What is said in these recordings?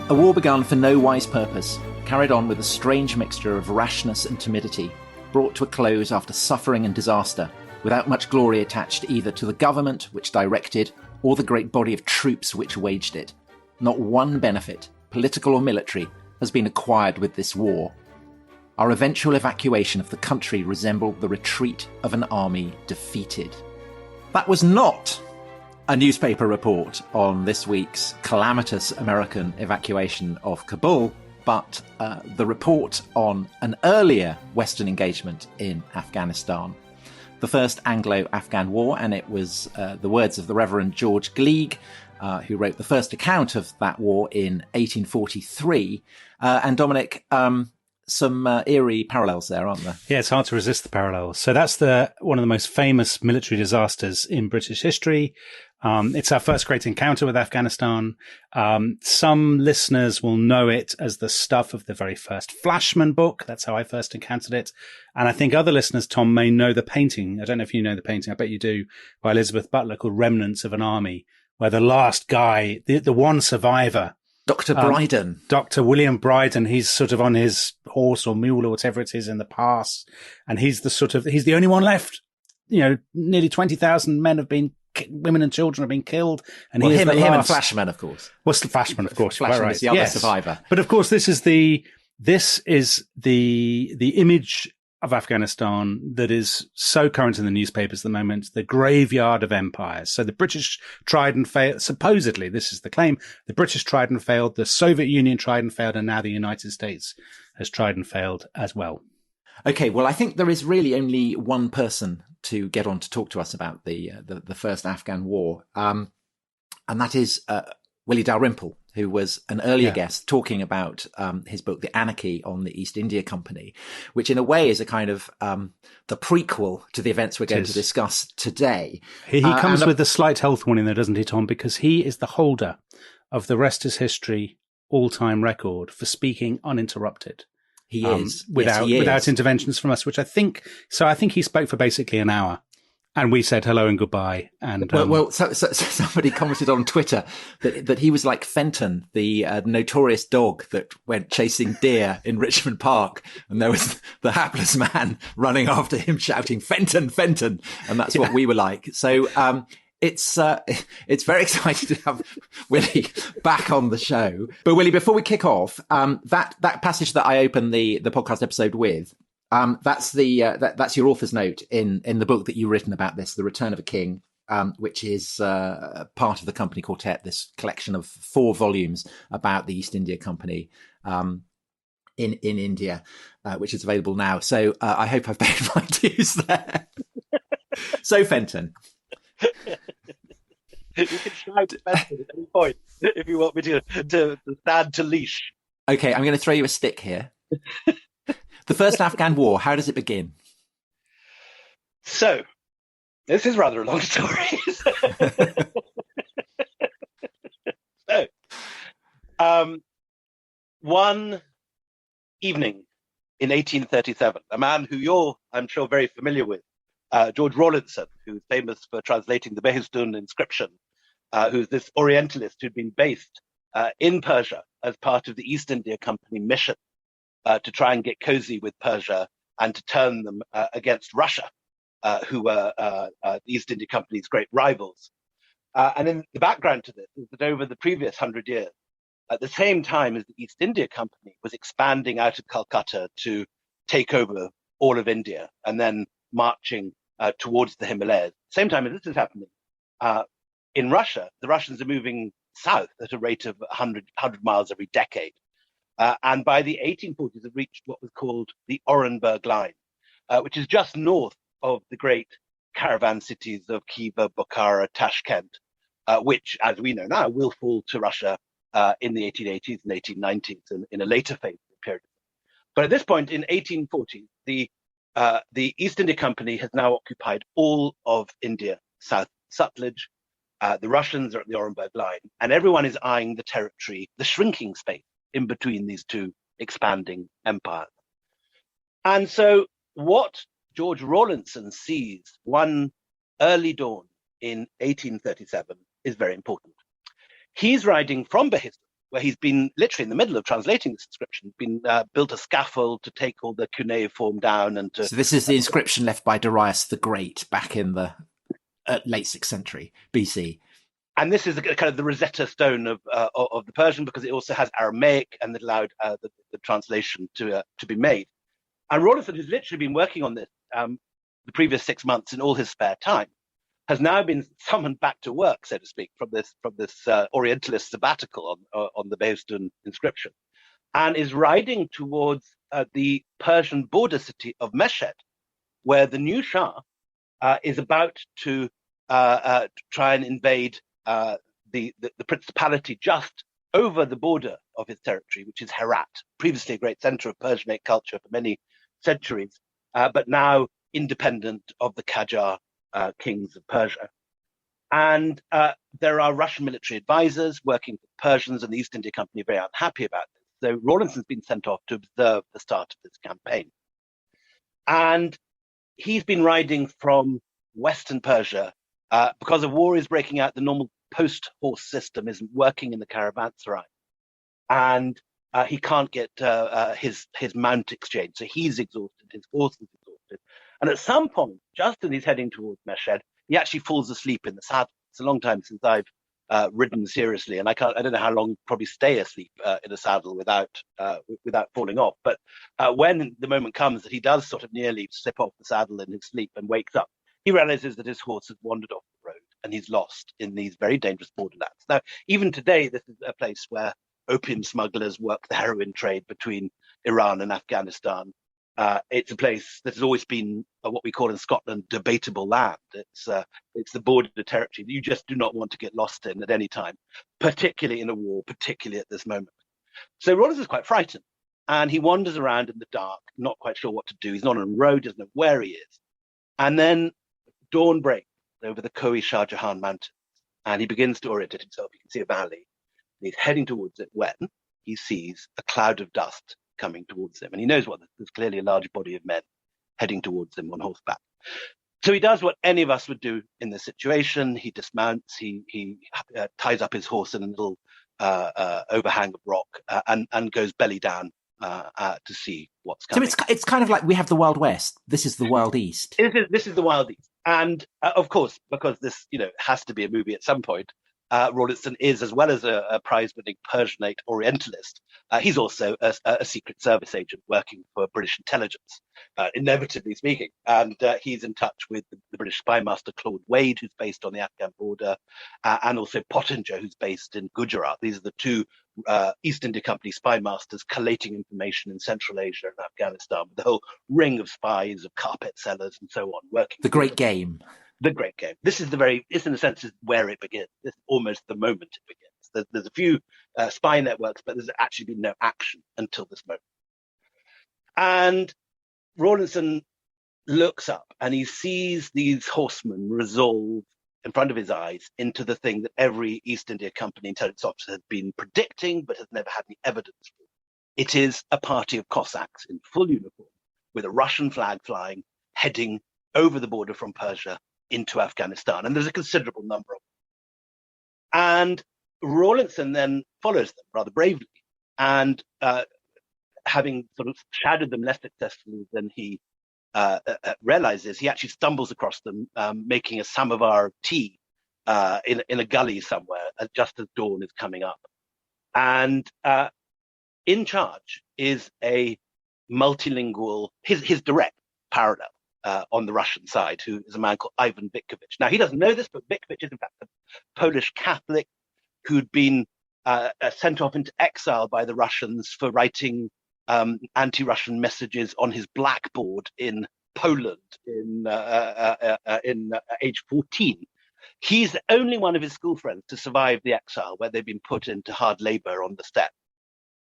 A war begun for no wise purpose, carried on with a strange mixture of rashness and timidity, brought to a close after suffering and disaster, without much glory attached either to the government which directed or the great body of troops which waged it. Not one benefit, political or military, has been acquired with this war. Our eventual evacuation of the country resembled the retreat of an army defeated. That was not a newspaper report on this week's calamitous American evacuation of Kabul, but the report on an earlier Western engagement in Afghanistan, the First Anglo-Afghan War, and it was the words of the Reverend George Gleig, who wrote the first account of that war in 1843. And Dominic, some eerie parallels there, aren't there? Yeah, it's hard to resist the parallels. So that's one of the most famous military disasters in British history. It's our first great encounter with Afghanistan. Some listeners will know it as the stuff of the very first Flashman book. That's how I first encountered it. And I think other listeners, Tom, may know the painting. I don't know if you know the painting. I bet you do, by Elizabeth Butler, called Remnants of an Army, where the last guy, the one survivor, Dr. Bryden. Dr. William Bryden, he's sort of on his horse or mule or whatever it is in the pass. And he's the only one left. You know, nearly 20,000 men have been women and children have been killed, and him and Flashman, of course. Well, Flashman, of course. Flashman right. is the other survivor. But of course, this is the image of Afghanistan that is so current in the newspapers at the moment, the graveyard of empires. So the British tried and failed. Supposedly, this is the claim: the British tried and failed, the Soviet Union tried and failed, and now the United States has tried and failed as well. Okay, well, I think there is really only one person to get on to talk to us about the first Afghan war, and that is Willie Dalrymple, who was an earlier guest talking about his book, The Anarchy on the East India Company, which in a way is a kind of the prequel to the events we're going to discuss today. He comes with a slight health warning there, doesn't he, Tom? Because he is the holder of the Rest is History all-time record for speaking uninterrupted. He is. Without interventions from us, which I think he spoke for basically an hour, and we said hello and goodbye. And so somebody commented on Twitter that he was like Fenton, the notorious dog that went chasing deer in Richmond Park, and there was the hapless man running after him shouting "Fenton, Fenton," and that's what we were like. So it's very exciting to have Willie back on the show. But Willie, before we kick off, that passage that I opened the podcast episode with, that's your author's note in the book that you've written about this, The Return of a King, which is part of the Company Quartet, this collection of 4 volumes about the East India Company in India, which is available now. So I hope I've paid my dues there. So Fenton. You can shout Fenton at any point if you want me to stand to leash. Okay, I'm going to throw you a stick here. The first Afghan war, how does it begin? So, this is rather a long story. One evening in 1837, a man who you're, I'm sure, very familiar with, George Rawlinson, who's famous for translating the Behistun inscription, who's this Orientalist who'd been based in Persia as part of the East India Company mission to try and get cozy with Persia and to turn them against Russia, who were the East India Company's great rivals. And in the background to this is that over the previous 100 years, at the same time as the East India Company was expanding out of Calcutta to take over all of India and then marching towards the Himalayas. Same time as this is happening, in Russia, the Russians are moving south at a rate of 100 miles every decade. And by the 1840s, have reached what was called the Orenburg Line, which is just north of the great caravan cities of Khiva, Bukhara, Tashkent, which, as we know now, will fall to Russia in the 1880s and 1890s and in a later phase of the period. But at this point, in 1840, the East India Company has now occupied all of India, South Sutlej. The Russians are at the Orenburg Line, and everyone is eyeing the territory, the shrinking space in between these two expanding empires. And so what George Rawlinson sees one early dawn in 1837 is very important. He's riding from Behistun, where he's been literally in the middle of translating this inscription, built a scaffold to take all the cuneiform down and to. So this is the inscription left by Darius the Great back in the late 6th century BC. And this is kind of the Rosetta Stone of the Persian, because it also has Aramaic, and it allowed the translation to be made. And Rawlinson, who's literally been working on this the previous 6 months in all his spare time, has now been summoned back to work, so to speak, from this Orientalist sabbatical on the Behistun inscription, and is riding towards the Persian border city of Meshed, where the new Shah is about to try and invade the principality just over the border of his territory, which is Herat, previously a great center of Persianate culture for many centuries, but now independent of the Qajar kings of Persia. And there are Russian military advisors working for the Persians, and the East India Company are very unhappy about this. So Rawlinson's been sent off to observe the start of this campaign. And he's been riding from Western Persia because a war is breaking out. The normal post-horse system isn't working in the caravanserai, and he can't get his mount exchanged. So he's exhausted, his horse is exhausted. And at some point, just as he's heading towards Meshed, he actually falls asleep in the saddle. It's a long time since I've ridden seriously, and I don't know how long you probably stay asleep in a saddle without falling off. But when the moment comes that he does sort of nearly slip off the saddle in his sleep and wakes up, he realizes that his horse has wandered off the road and he's lost in these very dangerous borderlands. Now, even today, this is a place where opium smugglers work the heroin trade between Iran and Afghanistan. It's a place that has always been what we call in Scotland debatable land. It's the border territory that you just do not want to get lost in at any time, particularly in a war, particularly at this moment. So Rawlinson is quite frightened, and he wanders around in the dark, not quite sure what to do. He's not on a road, doesn't know where he is. And then dawn breaks over the Khoi Shah Jahan mountains, and he begins to orientate himself. You can see a valley, and he's heading towards it when he sees a cloud of dust coming towards him. And he knows there's clearly a large body of men heading towards him on horseback. So he does what any of us would do in this situation. He dismounts, he ties up his horse in a little overhang of rock and goes belly down to see what's coming. So it's kind of like we have the Wild West. This is the Wild East. This is the Wild East. And of course, because this has to be a movie at some point, Rawlinson is, as well as a prize-winning Persianate Orientalist, he's also a Secret Service agent working for British intelligence, inevitably speaking. And he's in touch with the British spy master Claude Wade, who's based on the Afghan border, and also Pottinger, who's based in Gujarat. These are the two East India Company spy masters collating information in Central Asia and Afghanistan, with the whole ring of spies, of carpet sellers, and so on, working. The Great Game. The Great Game. This in a sense, is where it begins. This is almost the moment it begins. There's a few spy networks, but there's actually been no action until this moment. And Rawlinson looks up and he sees these horsemen resolve in front of his eyes into the thing that every East India Company intelligence officer has been predicting, but has never had any evidence for. It is a party of Cossacks in full uniform with a Russian flag flying, heading over the border from Persia into Afghanistan. And there's a considerable number of them. And Rawlinson then follows them rather bravely, and having sort of shadowed them less successfully than he realizes, he actually stumbles across them, making a samovar tea in a gully somewhere just as dawn is coming up. And in charge is a multilingual, his direct parallel on the Russian side, who is a man called Ivan Vitkovich. Now, he doesn't know this, but Vitkovich is in fact a Polish Catholic who'd been sent off into exile by the Russians for writing anti-Russian messages on his blackboard in Poland in age 14. He's the only one of his school friends to survive the exile, where they've been put into hard labor on the steppe.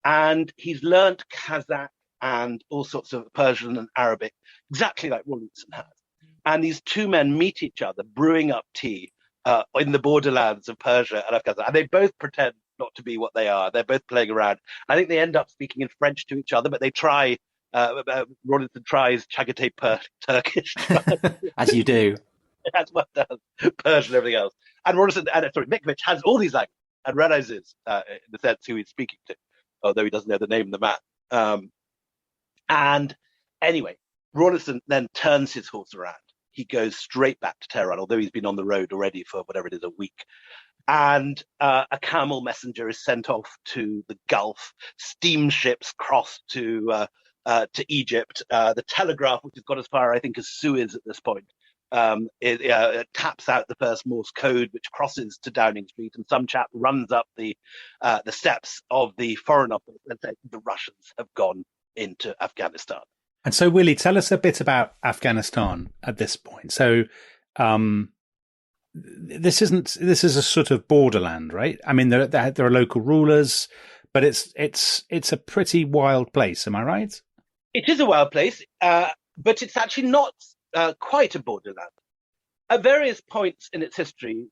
And he's learnt Kazakh and all sorts of Persian and Arabic, exactly like Rawlinson has. And these two men meet each other, brewing up tea in the borderlands of Persia and Afghanistan. And they both pretend not to be what they are. They're both playing around. I think they end up speaking in French to each other, but they try, Rawlinson tries Chagatai Turkish. As you do. That's what does, Persian and everything else. And Vitkovich has all these languages. and realizes, in the sense, who he's speaking to, although he doesn't know the name of the man. And anyway, Rawlinson then turns his horse around. He goes straight back to Tehran, although he's been on the road already for whatever it is, a week. And a camel messenger is sent off to the Gulf. Steamships cross to Egypt. The telegraph, which has got as far, I think, as Suez at this point, it taps out the first Morse code, which crosses to Downing Street, and some chap runs up the steps of the Foreign Office and says the Russians have gone into Afghanistan. And so, Willie, tell us a bit about Afghanistan at this point. So, this is a sort of borderland, right? I mean, there are local rulers, but it's a pretty wild place. Am I right? It is a wild place, but it's actually not quite a borderland. At various points in its history,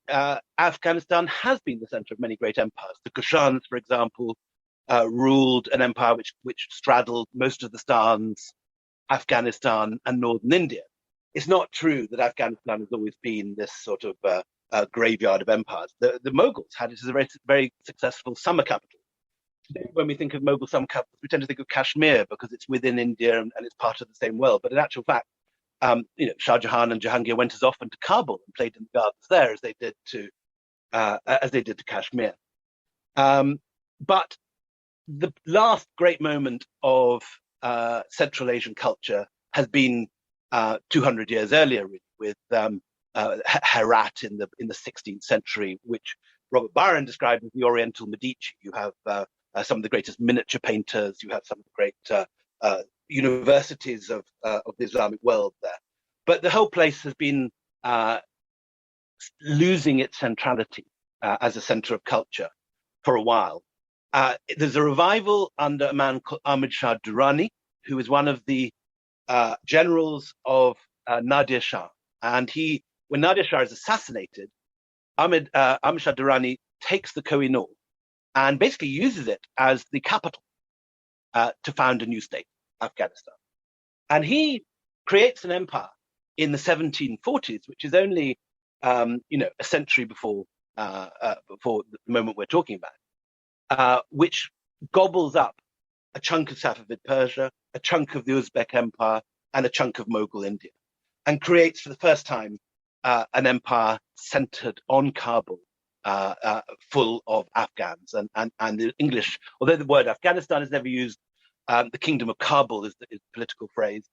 Afghanistan has been the center of many great empires. The Kushans, for example, ruled an empire which straddled most of the stans, Afghanistan, and northern India. It's not true that Afghanistan has always been this sort of graveyard of empires. The Mughals had it as a very, very successful summer capital. Today, when we think of Mughal summer capitals, we tend to think of Kashmir because it's within India and it's part of the same world. But in actual fact, Shah Jahan and Jahangir went as often to Kabul and played in the gardens there as they did to Kashmir. But the last great moment of Central Asian culture has been 200 years earlier, really, with Herat in the 16th century, which Robert Byron described as the Oriental Medici. You have some of the greatest miniature painters. You have some of the great universities of the Islamic world there. But the whole place has been losing its centrality as a center of culture for a while. There's a revival under a man called Ahmad Shah Durrani, who is one of the generals of Nadir Shah. And when Nadir Shah is assassinated, Ahmad Shah Durrani takes the Koh-i-Noor and basically uses it as the capital to found a new state, Afghanistan. And he creates an empire in the 1740s, which is only a century before the moment we're talking about, which gobbles up a chunk of Safavid Persia, a chunk of the Uzbek Empire, and a chunk of Mughal India, and creates for the first time an empire centered on Kabul, full of Afghans. And the English, although the word Afghanistan is never used, the Kingdom of Kabul is the political phrase.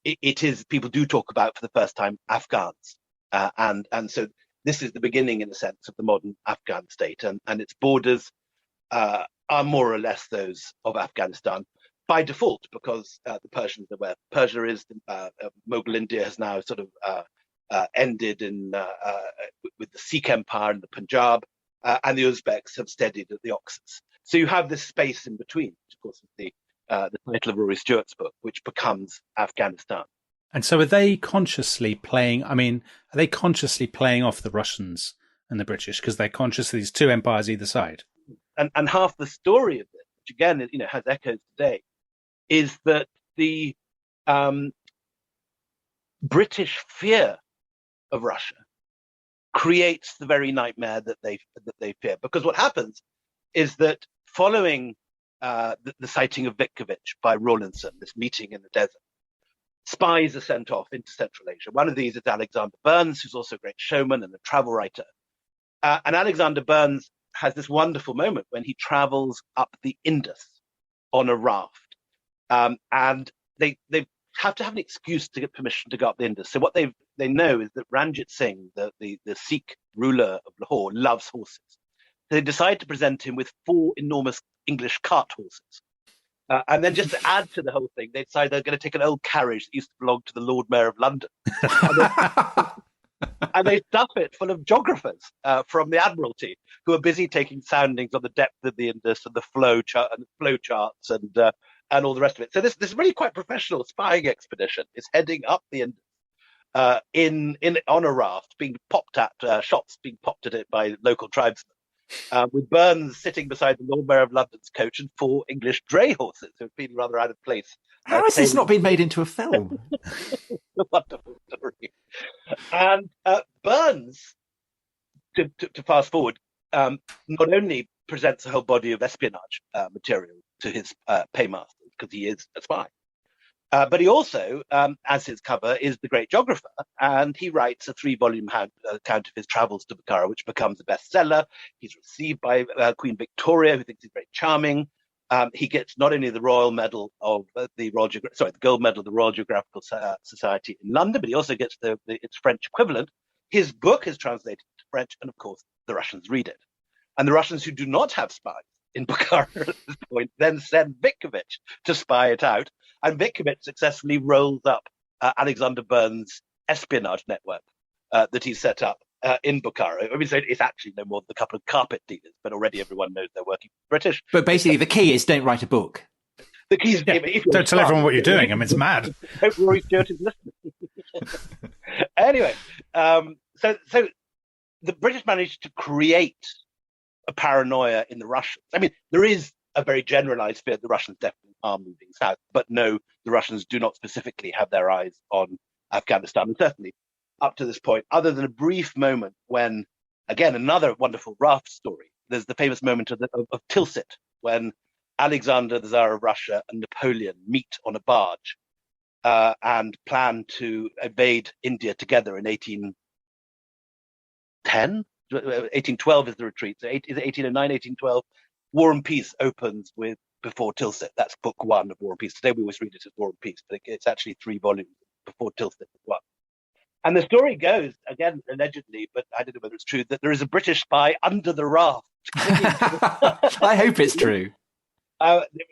It is, people do talk about for the first time Afghans. And so this is the beginning, in a sense, of the modern Afghan state. And its borders are more or less those of Afghanistan by default, because the Persians are where Persia is. Mughal India has now sort of ended with the Sikh Empire in the Punjab, and the Uzbeks have steadied at the Oxus. So you have this space in between, which of course is the title of Rory Stewart's book, which becomes Afghanistan. And so are they consciously playing off the Russians and the British, because they're conscious of these two empires either side? And half the story of this, which again, has echoes today, is that the British fear of Russia creates the very nightmare that they fear. Because what happens is that following the sighting of Vitkovich by Rawlinson, this meeting in the desert, spies are sent off into Central Asia. One of these is Alexander Burns, who's also a great showman and a travel writer. And Alexander Burns has this wonderful moment when he travels up the Indus on a raft. And they have to have an excuse to get permission to go up the Indus. So what they know is that Ranjit Singh, the Sikh ruler of Lahore, loves horses. So they decide to present him with 4 enormous English cart horses. And then just to add to the whole thing, they decide they're going to take an old carriage that used to belong to the Lord Mayor of London. And they stuff it full of geographers from the Admiralty, who are busy taking soundings on the depth of the Indus and the flow charts and all the rest of it. So this really quite professional spying expedition is heading up the Indus on a raft, being popped at, shots being popped at it by local tribesmen, with Burns sitting beside the Lord Mayor of London's coach and 4 English dray horses who have been rather out of place. How has this not been made into a film? A wonderful story. And Burns, to fast forward, not only presents a whole body of espionage material to his paymasters, because he is a spy, but he also, as his cover, is the great geographer, and he writes a 3-volume account of his travels to Bukhara, which becomes a bestseller. He's received by Queen Victoria, who thinks he's very charming. He gets not only the Royal Medal of the Gold Medal of the Royal Geographical Society in London, but he also gets its French equivalent. His book is translated to French, and of course, the Russians read it. And the Russians who do not have spies in Bukhara at this point then send Vitkovich to spy it out. And Vitkovich successfully rolls up Alexander Burns' espionage network that he set up in Bukhara. I mean, so it's actually no more than a couple of carpet dealers, but already everyone knows they're working for the British. But basically, the key is don't write a book. The key is don't tell everyone what you're doing. I mean, it's mad. Hope Rory Stewart is listening. Anyway, so the British managed to create a paranoia in the Russians. I mean, there is a very generalized fear the Russians definitely are moving south, but no, the Russians do not specifically have their eyes on Afghanistan, and certainly up to this point, other than a brief moment when, again, another wonderful raft story, there's the famous moment of Tilsit, when Alexander, the Tsar of Russia, and Napoleon meet on a barge and plan to invade India together in 1810? 1812 is the retreat. So is it 1809, 1812? War and Peace opens with Before Tilsit. That's book 1 of War and Peace. Today we always read it as War and Peace, but it's actually 3 volumes. Before Tilsit is 1. And the story goes, again, allegedly, but I don't know whether it's true, that there is a British spy under the raft. I hope it's true.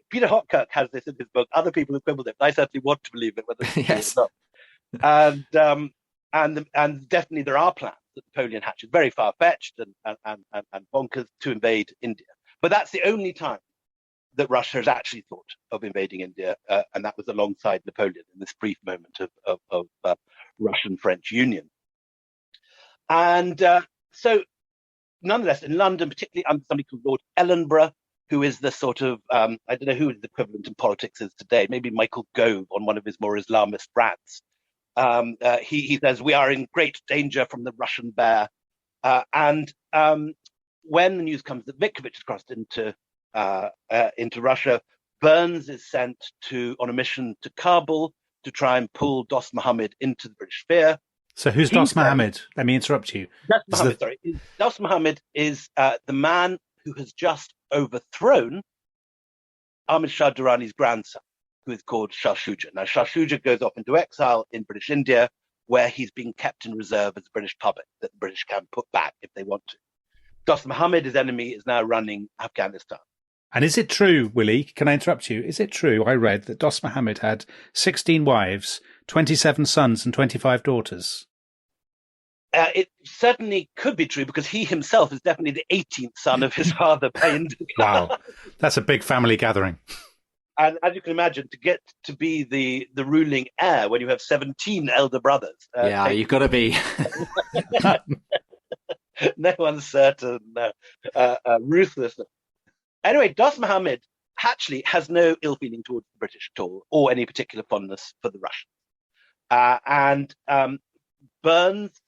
Peter Hopkirk has this in his book. Other people have quibbled it, but I certainly want to believe it, whether it's yes. true or not. And definitely there are plans that Napoleon hatches, very far-fetched and bonkers, to invade India. But that's the only time that Russia has actually thought of invading India, and that was alongside Napoleon in this brief moment of Russian-French union. And so, nonetheless, in London, particularly under somebody called Lord Ellenborough, who is the sort of, I don't know who the equivalent in politics is today, maybe Michael Gove on one of his more Islamist rants. He says, we are in great danger from the Russian bear. And when the news comes that Vitkovich has crossed into Russia, Burns is sent on a mission to Kabul to try and pull Dost Mohammed into the British sphere. So who's Dost Mohammed? Let me interrupt you. Dost Mohammed is the man who has just overthrown Ahmad Shah Durrani's grandson, who is called Shah Shuja. Now, Shah Shuja goes off into exile in British India, where he's being kept in reserve as a British puppet that the British can put back if they want to. Dost Mohammed, his enemy, is now running Afghanistan. And is it true, Willie, can I interrupt you? Is it true, I read, that Dost Mohammed had 16 wives, 27 sons and 25 daughters? It certainly could be true, because he himself is definitely the 18th son of his father. Wow, that's a big family gathering. And as you can imagine, to get to be the ruling heir when you have 17 elder brothers. You've got to be. No uncertain, ruthless. Anyway, Dost Mohammed actually has no ill feeling towards the British at all, or any particular fondness for the Russians. And Burns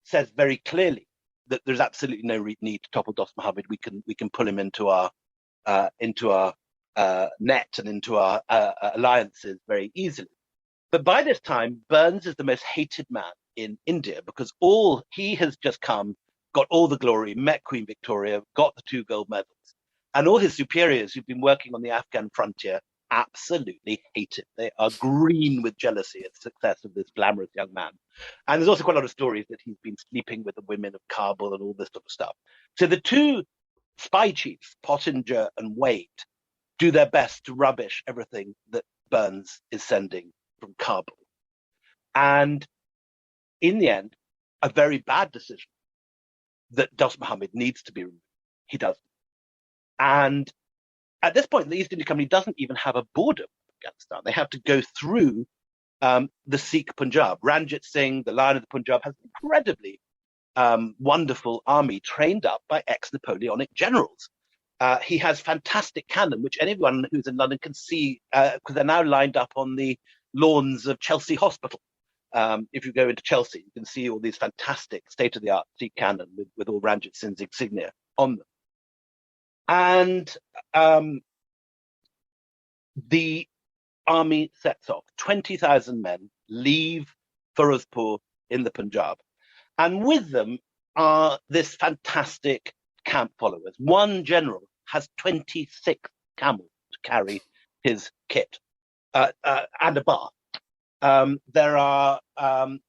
says very clearly that there's absolutely no need to topple Dost Mohammed. We can pull him into our net and into our alliances very easily. But by this time, Burns is the most hated man in India, because he has just come, got all the glory, met Queen Victoria, got the 2 gold medals, and all his superiors who've been working on the Afghan frontier absolutely hate him. They are green with jealousy at the success of this glamorous young man. And there's also quite a lot of stories that he's been sleeping with the women of Kabul and all this sort of stuff. So the 2 spy chiefs, Pottinger and Wade, do their best to rubbish everything that Burns is sending from Kabul. And in the end, a very bad decision that Dost Mohammed needs to be removed. He doesn't. And at this point, the East India Company doesn't even have a border with Afghanistan. They have to go through the Sikh Punjab. Ranjit Singh, the Lion of the Punjab, has an incredibly wonderful army trained up by ex-Napoleonic generals. He has fantastic cannon, which anyone who's in London can see, because they're now lined up on the lawns of Chelsea Hospital. if you go into Chelsea, you can see all these fantastic state-of-the-art sea cannon with all Ranjit Singh's insignia on them. And the army sets off. 20,000 men leave Firozpur in the Punjab. And with them are this fantastic camp followers. One general has 26 camels to carry his kit and a bath. There are 5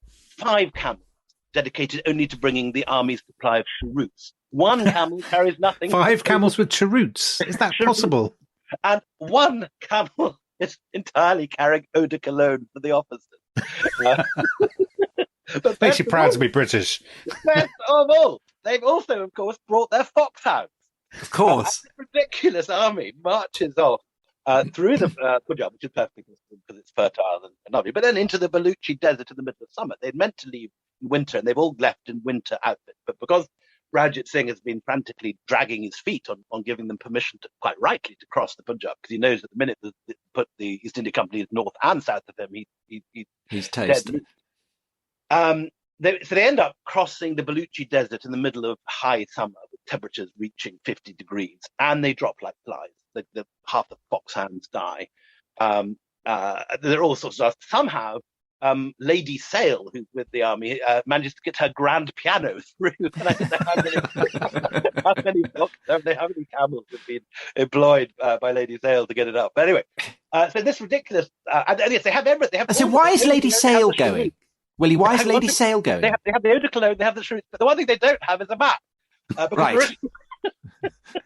camels dedicated only to bringing the army's supply of cheroots. One camel carries nothing. 5 camels with cheroots. Is that possible? And one camel is entirely carrying eau de cologne for the officers. But makes you proud to be British. Best of all, they've also, of course, brought their foxhounds. Of course. This ridiculous army marches off through the Punjab, which is perfectly because it's fertile and lovely, but then into the Baluchi desert in the middle of summer. They'd meant to leave in winter, and they've all left in winter outfit. But because Ranjit Singh has been frantically dragging his feet on giving them permission, to, quite rightly, to cross the Punjab, because he knows that the minute the East India Company is north and south of him, he's toast. So they end up crossing the Baluchi desert in the middle of high summer, with temperatures reaching 50 degrees, and they drop like flies. Half the foxhounds die. There are all sorts of stuff. Somehow, Lady Sale, who's with the army, manages to get her grand piano through. And I don't know how many camels have been employed by Lady Sale to get it up. But anyway, so this ridiculous. And yes, they have everything. So why is Lady Sale going? Willie, why is Lady Sale going? They have the eau de cologne, they have the shirts, but the one thing they don't have is a map. Right.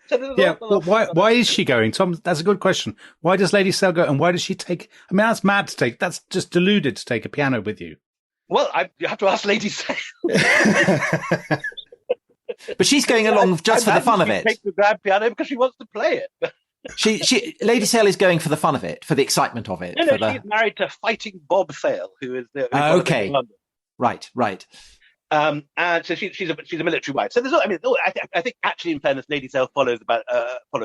So yeah, well, why is she going? Tom, that's a good question. Why does Lady Sale go, and why does she take... I mean, that's mad to take. That's just deluded to take a piano with you. Well, you have to ask Lady Sale. But she's going along just for the fun of it. She takes the grand piano because she wants to play it. Lady Sale is going for the fun of it, for the excitement of it. No, she's married to Fighting Bob Sale, who is the okay, right. And so she's a military wife. So there's, I think actually, in fairness, Lady Sale follows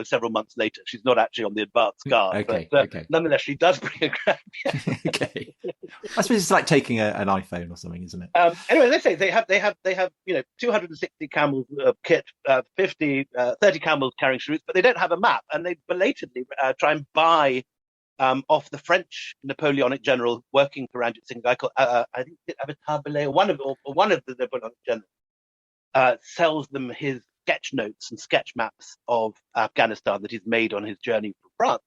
several months later. She's not actually on the advance guard, but nonetheless, she does bring a grand piano. Okay, I suppose it's like taking an iPhone or something, isn't it? Anyway, let's say they have 260 camels kit, 30 camels carrying cheroots, but they don't have a map, and they belatedly try and buy off the French Napoleonic general working for Ranjit Singh, a guy called I think Avatar Belay, one of the Napoleonic generals, sells them his sketch notes and sketch maps of Afghanistan that he's made on his journey from France.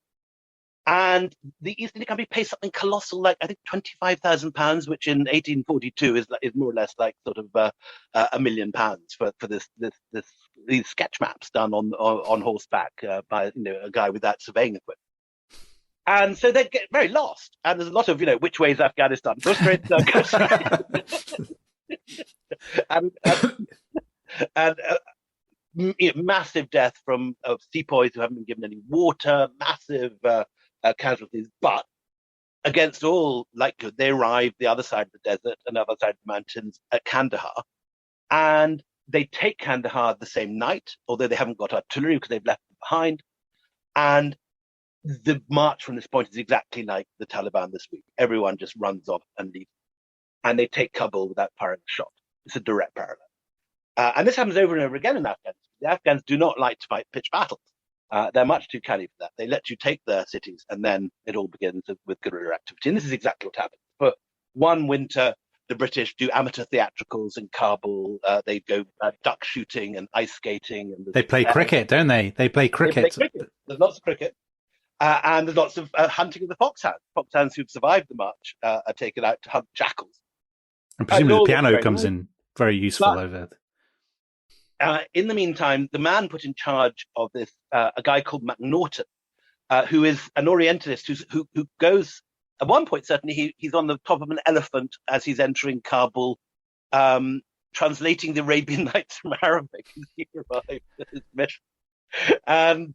And the East India Company pays something colossal, like I think £25,000, which in 1842 is more or less like sort of £1 million for these sketch maps done on horseback by a guy with that surveying equipment. And so they get very lost. And there's a lot of, which way is Afghanistan? Go straight. and massive death of sepoys who haven't been given any water, massive casualties. But against all likelihood, they arrive the other side of the desert and the other side of the mountains at Kandahar. And they take Kandahar the same night, although they haven't got artillery because they've left it behind. And the march from this point is exactly like the Taliban this week. Everyone just runs off and leaves. And they take Kabul without firing a shot. It's a direct parallel. And this happens over and over again in Afghanistan. The Afghans do not like to fight pitch battles. They're much too canny for that. They let you take their cities, and then it all begins with guerrilla activity. And this is exactly what happened. For one winter, the British do amateur theatricals in Kabul. They go duck shooting and ice skating. And they play cricket, don't they? They play cricket. There's lots of cricket. And there's lots of hunting of the foxhounds. Foxhounds who've survived the march are taken out to hunt jackals. And presumably the piano comes in very useful over there. In the meantime, the man put in charge of this, a guy called Macnaghten, who is an Orientalist who goes, at one point certainly, he's on the top of an elephant as he's entering Kabul, translating the Arabian Nights from Arabic as he arrived at his mission. And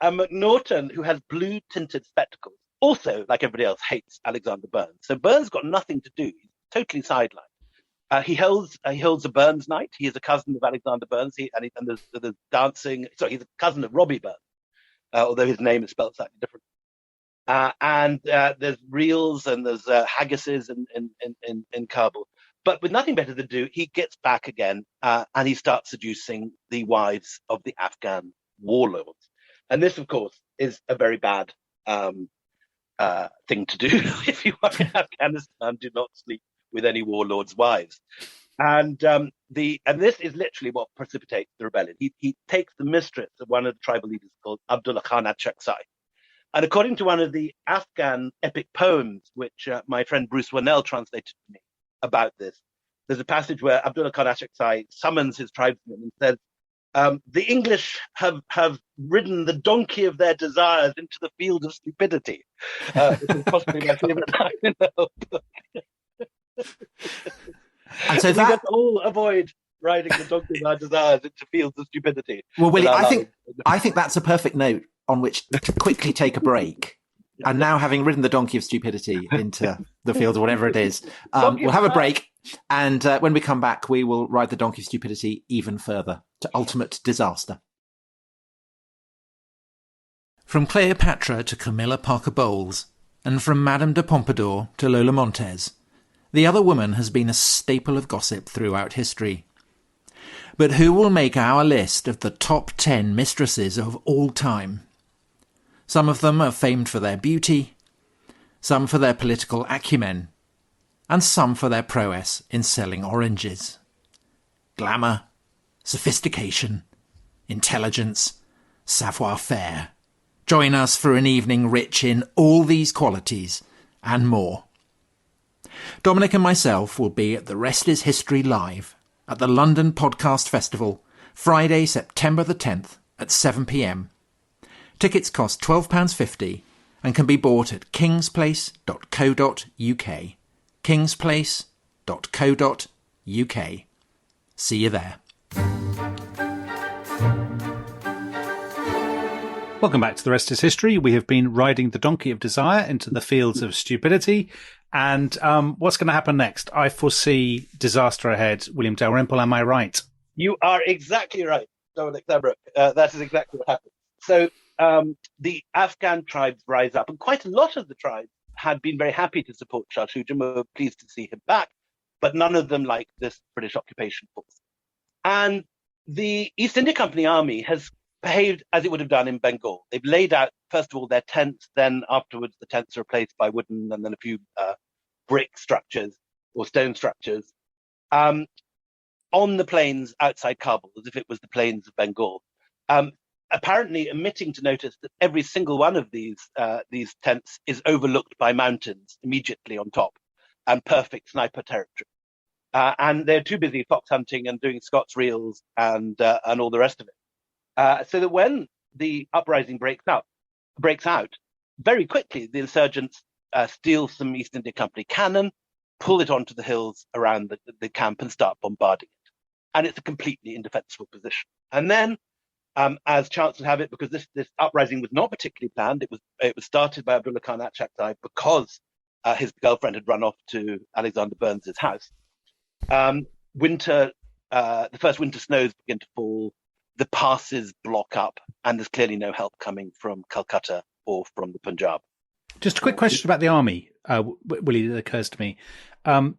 Macnaghten, who has blue-tinted spectacles, also, like everybody else, hates Alexander Burns. So Burns got nothing to do. He's totally sidelined. He holds a Burns night. He is a cousin of Alexander Burns. And there's dancing. Sorry, he's a cousin of Robbie Burns, although his name is spelled slightly different. and there's reels and there's haggises in Kabul. But with nothing better to do, he gets back again and he starts seducing the wives of the Afghan warlords. And this, of course, is a very bad thing to do. If you are in Afghanistan, do not sleep with any warlords' wives. And this is literally what precipitates the rebellion. He takes the mistress of one of the tribal leaders called Abdullah Khan Achakzai. And according to one of the Afghan epic poems, which my friend Bruce Wannell translated to me about this, there's a passage where Abdullah Khan Achakzai summons his tribesmen and says, the English have ridden the donkey of their desires into the field of stupidity. Which is possibly my favorite line in the whole book. And so we must all avoid riding the donkey of our desires into fields of stupidity. Well, Willie, I think that's a perfect note on which to quickly take a break. And now, having ridden the donkey of stupidity into the field or whatever it is, we'll have a break. And when we come back, we will ride the donkey of stupidity even further to ultimate disaster. From Cleopatra to Camilla Parker Bowles, and from Madame de Pompadour to Lola Montez, the other woman has been a staple of gossip throughout history. But who will make our list of the top 10 mistresses of all time? Some of them are famed for their beauty, some for their political acumen, and some for their prowess in selling oranges. Glamour, sophistication, intelligence, savoir-faire. Join us for an evening rich in all these qualities and more. Dominic and myself will be at The Rest is History Live at the London Podcast Festival, Friday, September the 10th at 7 p.m. Tickets cost £12.50 and can be bought at kingsplace.co.uk. kingsplace.co.uk. See you there. Welcome back to The Rest is History. We have been riding the donkey of desire into the fields of stupidity. And what's going to happen next? I foresee disaster ahead. William Dalrymple, am I right? You are exactly right, Dominic Sandbrook. That is exactly what happened. So the Afghan tribes rise up, and quite a lot of the tribes had been very happy to support Shah Shuja, were pleased to see him back, but none of them liked this British occupation force. And the East India Company army has behaved as it would have done in Bengal. They've laid out, first of all, their tents, then afterwards the tents are replaced by wooden and then a few brick structures or stone structures on the plains outside Kabul, as if it was the plains of Bengal. Apparently omitting to notice that every single one of these tents is overlooked by mountains immediately on top and perfect sniper territory. And they're too busy fox hunting and doing Scots reels and all the rest of it. So that when the uprising breaks out, very quickly the insurgents steal some East India Company cannon, pull it onto the hills around the camp and start bombarding it. And it's a completely indefensible position. And then, as chance would have it, because this uprising was not particularly planned, it was started by Abdullah Khan Achakzai because his girlfriend had run off to Alexander Burns's house. The first winter snows begin to fall, the passes block up, and there's clearly no help coming from Calcutta or from the Punjab. Just a quick question about the army, Willie, that occurs to me.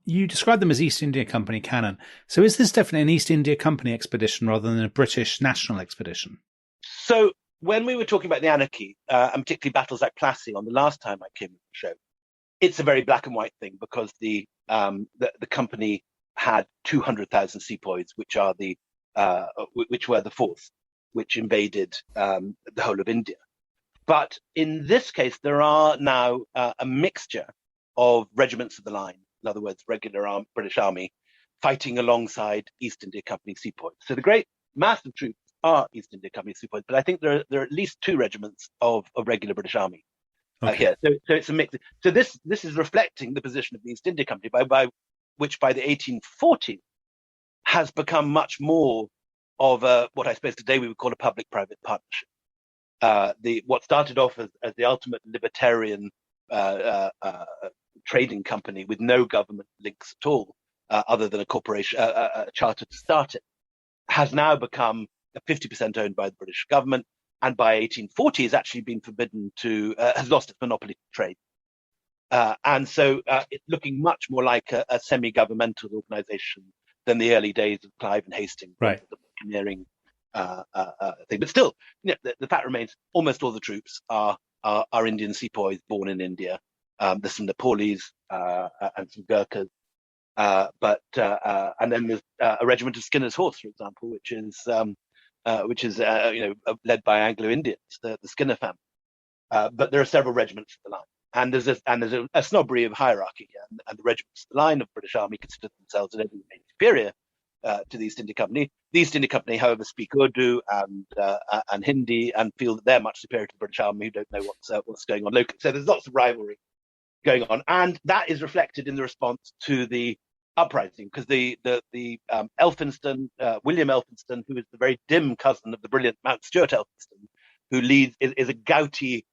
You described them as East India Company cannon. So is this definitely an East India Company expedition rather than a British national expedition? So when we were talking about the anarchy, and particularly battles like Plassey on the last time I came on the show, it's a very black and white thing because the company had 200,000 sepoys, which were the force which invaded the whole of India. But in this case, there are now a mixture of regiments of the line, in other words, regular British Army, fighting alongside East India Company sepoys. So the great mass of troops are East India Company sepoys, but I think there are at least two regiments of regular British Army here. So it's a mix. So this is reflecting the position of the East India Company, which by the 1840s has become much more of what I suppose today we would call a public-private partnership. What started off as the ultimate libertarian trading company with no government links at all, other than a corporation, a charter to start it, has now become 50% owned by the British government, and by 1840 has actually been forbidden has lost its monopoly to trade. And so it's looking much more like a semi-governmental organization than the early days of Clive and Hastings, right? The buccaneering thing. But still, the fact remains: almost all the troops are Indian sepoys born in India. There's some Nepalis and some Gurkhas, and then there's a regiment of Skinner's Horse, for example, which is led by Anglo-Indians, the Skinner family. But there are several regiments of the line. And there's a snobbery of hierarchy, and the regiments of the line of the British Army consider themselves in every way superior to the East India Company. The East India Company, however, speak Urdu and Hindi and feel that they're much superior to the British Army, who don't know what's going on locally. So there's lots of rivalry going on, and that is reflected in the response to the uprising, because the Elphinston, William Elphinston, who is the very dim cousin of the brilliant Mount Stuart Elphinston, who is a gouty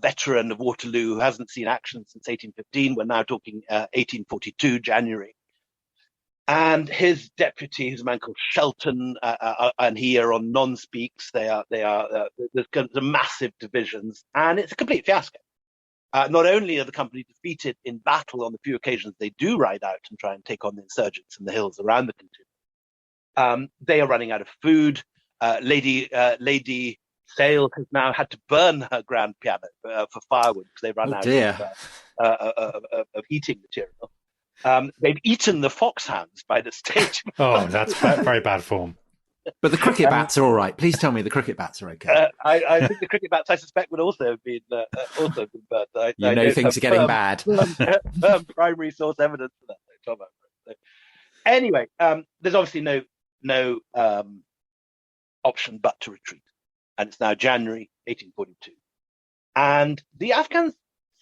veteran of Waterloo who hasn't seen action since 1815. We're now talking 1842, January. And his deputy, who's a man called Shelton, and he are on non-speaks. There's massive divisions, and it's a complete fiasco. Not only are the company defeated in battle on the few occasions they do ride out and try and take on the insurgents in the hills around the cantonment, they are running out of food. Lady Sale has now had to burn her grand piano for firewood because they've run out of heating material. They've eaten the foxhounds by the stage. Oh, that's very bad form. But the cricket bats are all right. Please tell me the cricket bats are okay. I think the cricket bats, I suspect, would also have been burnt. You know things are getting bad. Primary source evidence for that. So, anyway, there's obviously no option but to retreat. And it's now January 1842. And the Afghans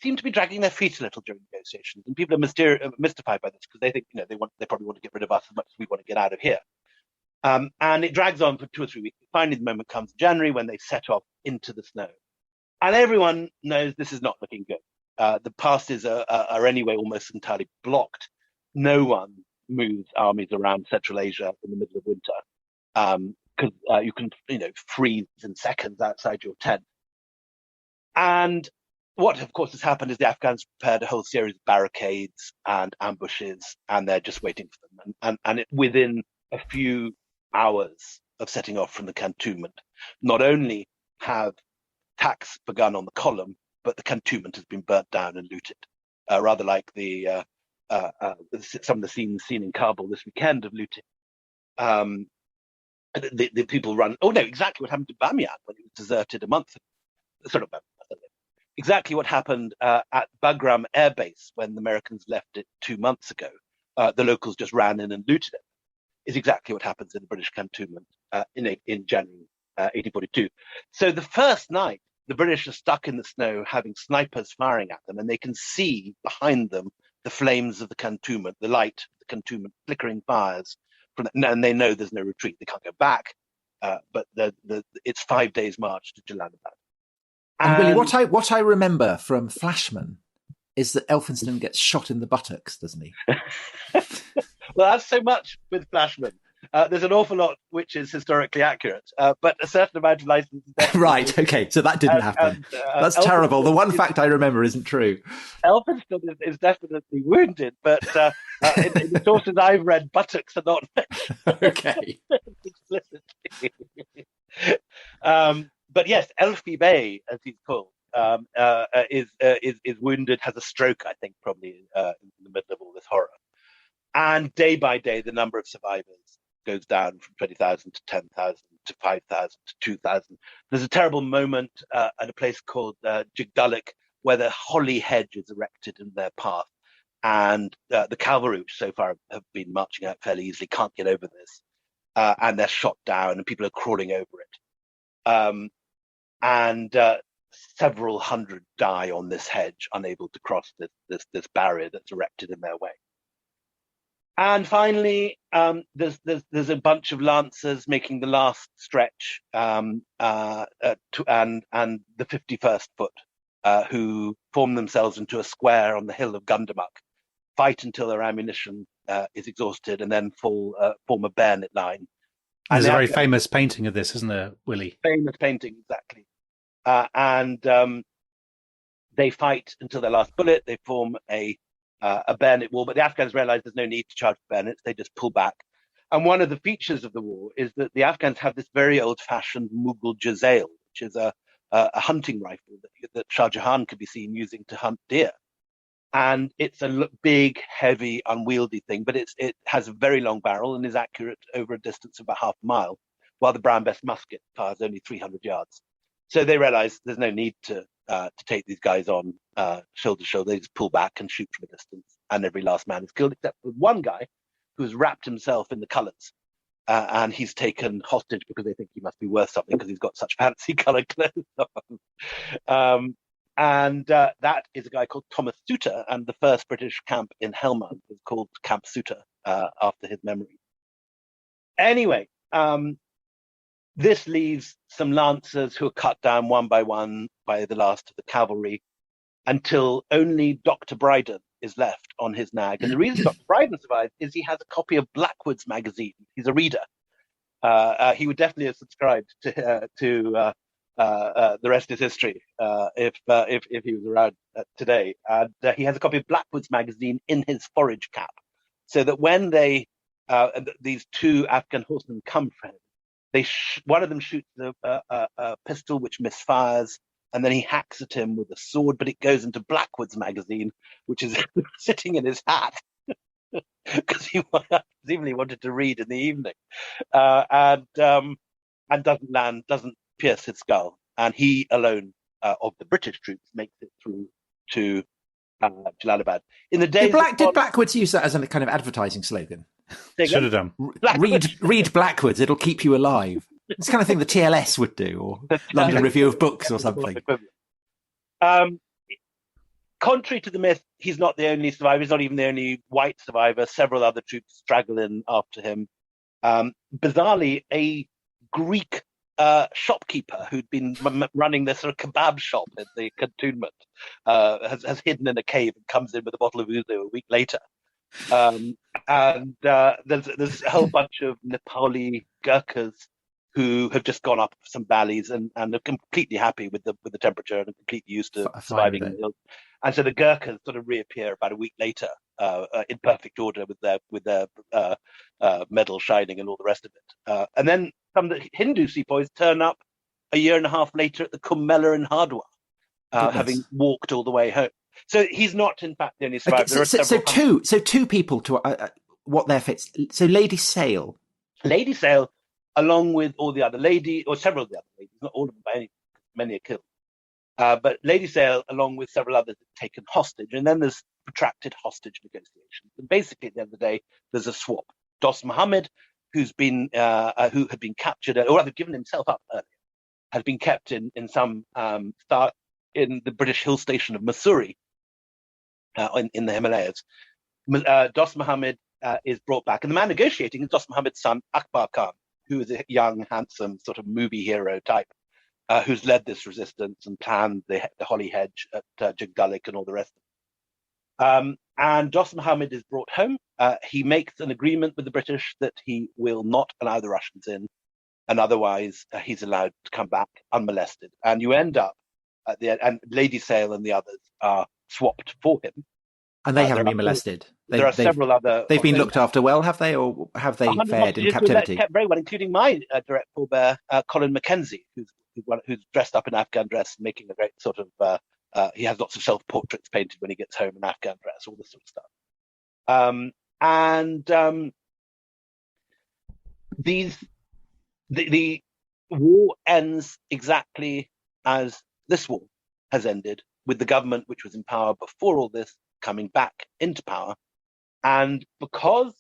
seem to be dragging their feet a little during negotiations. And people are mystified by this because they think, they probably want to get rid of us as much as we want to get out of here. And it drags on for 2 or 3 weeks. Finally, the moment comes in January when they set off into the snow. And everyone knows this is not looking good. The passes are anyway almost entirely blocked. No one moves armies around Central Asia in the middle of winter. Because you can, freeze in seconds outside your tent. And what, of course, has happened is the Afghans prepared a whole series of barricades and ambushes, and they're just waiting for them. And within a few hours of setting off from the cantonment, not only have attacks begun on the column, but the cantonment has been burnt down and looted, rather like some of the scenes seen in Kabul this weekend of looting. The people run. Oh no! Exactly what happened to Bamiyan when it was deserted a month ago. Exactly what happened at Bagram Air Base when the Americans left it 2 months ago. The locals just ran in and looted it. Is exactly what happens in the British cantonment in January 1842. So the first night, the British are stuck in the snow, having snipers firing at them, and they can see behind them the flames of the cantonment, the light of the cantonment, flickering fires. And they know there's no retreat; they can't go back. But it's 5 days' march to Jalalabad. And Willie, what I remember from Flashman is that Elphinston gets shot in the buttocks, doesn't he? Well, that's so much with Flashman. There's an awful lot which is historically accurate, but a certain amount of license. Right. Okay. So that didn't happen. That's terrible. The one fact I remember isn't true. Elphinston is definitely wounded, but in the sources I've read, buttocks are not okay. explicitly. But yes, Elfie Bey, as he's called, is wounded, has a stroke, I think, probably in the middle of all this horror. And day by day, the number of survivors goes down from 20,000 to 10,000 to 5,000 to 2,000. There's a terrible moment at a place called Jigdalik where the holly hedge is erected in their path. And the cavalry, which so far have been marching out fairly easily, can't get over this. And they're shot down and people are crawling over it. And several hundred die on this hedge, unable to cross this barrier that's erected in their way. And finally, there's a bunch of lancers making the last stretch, and the 51st Foot, who form themselves into a square on the hill of Gundamuk, fight until their ammunition is exhausted, and then form a bayonet line There's a very famous painting of this, isn't there, Willie? Famous painting, exactly. And they fight until their last bullet. They form a bayonet war, but the Afghans realize there's no need to charge bayonets. They just pull back. And one of the features of the war is that the Afghans have this very old-fashioned Mughal Jazail, which is a hunting rifle that Shah Jahan could be seen using to hunt deer. And it's a big, heavy, unwieldy thing, but it has a very long barrel and is accurate over a distance of about half a mile, while the Brown Bess musket fires only 300 yards. So they realize there's no need to take these guys on shoulder to shoulder. They just pull back and shoot from a distance, and every last man is killed, except for one guy who's wrapped himself in the colours. And he's taken hostage because they think he must be worth something because he's got such fancy coloured clothes on. And that is a guy called Thomas Souter, and the first British camp in Helmand was called Camp Souter after his memory. Anyway, this leaves some lancers who are cut down one by one by the last of the cavalry until only Dr. Bryden is left on his nag. And the reason Dr. Bryden survives is he has a copy of Blackwood's magazine. He's a reader. He would definitely have subscribed to the rest is history if he was around today. And he has a copy of Blackwood's magazine in his forage cap, so that when these two Afghan horsemen come for him, one of them shoots a pistol which misfires, and then he hacks at him with a sword, but it goes into Blackwood's magazine, which is sitting in his hat because he presumably wanted to read in the evening, and doesn't pierce his skull, and he alone of the British troops makes it through to Jalalabad. In the days, did Blackwoods use that as a kind of advertising slogan? Should have done. Read Blackwoods; it'll keep you alive. It's the kind of thing the TLS would do, or London Review of Books, or something. Contrary to the myth, he's not the only survivor. He's not even the only white survivor. Several other troops straggle in after him. Bizarrely, a Greek shopkeeper who'd been running this sort of kebab shop at the cantonment has hidden in a cave and comes in with a bottle of ouzo a week later. And there's a whole bunch of Nepali Gurkhas who have just gone up some valleys and are completely happy with the temperature and are completely used to surviving in the hills. And so the Gurkhas sort of reappear about a week later in perfect order with their medal shining and all the rest of it. And then some of the Hindu sepoys turn up a year and a half later at the Kumbh Mela in Hardwar, having walked all the way home. So he's not, in fact, the only survivor. Okay, so two people to what their fits. So Lady Sale, along with all the other several of the other ladies, not all of them, by many are killed. But Lady Sale, along with several others, are taken hostage, and then there's protracted hostage negotiations. And basically, at the end of the day, there's a swap. Dost Muhammad, who had been captured, or rather given himself up earlier, has been kept in some in the British hill station of Mussoorie in the Himalayas. Dost Muhammad is brought back, and the man negotiating is Dost Muhammad's son, Akbar Khan, who is a young, handsome, sort of movie hero type, who's led this resistance and planned the Holly Hedge at Jagdalik and all the rest of it. And Dost Muhammad is brought home. He makes an agreement with the British that he will not allow the Russians in, and otherwise he's allowed to come back unmolested. And you end up at the end, and Lady Sale and the others are swapped for him. And they haven't been molested. There are several other. They've been looked after well, have they, or have they fared in captivity? Kept very well, including my direct forebear, Colin Mackenzie, who's dressed up in Afghan dress, making a great sort of. He has lots of self-portraits painted when he gets home in Afghan dress, all this sort of stuff. The war ends exactly as this war has ended, with the government, which was in power before all this, coming back into power. And because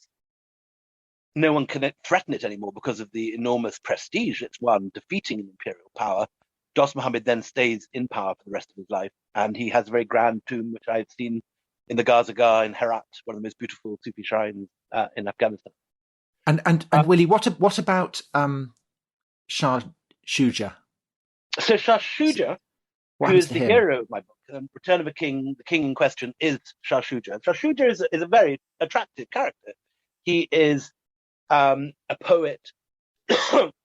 no one can threaten it anymore because of the enormous prestige it's won defeating an imperial power, Dost Muhammad then stays in power for the rest of his life. And he has a very grand tomb, which I've seen in the Gazagah in Herat, one of the most beautiful Sufi shrines in Afghanistan. And Willie, what about Shah Shuja? So Shah Shuja, who is the hero of my book, Return of a King, the king in question is Shah Shuja. And Shah Shuja is a very attractive character. He is a poet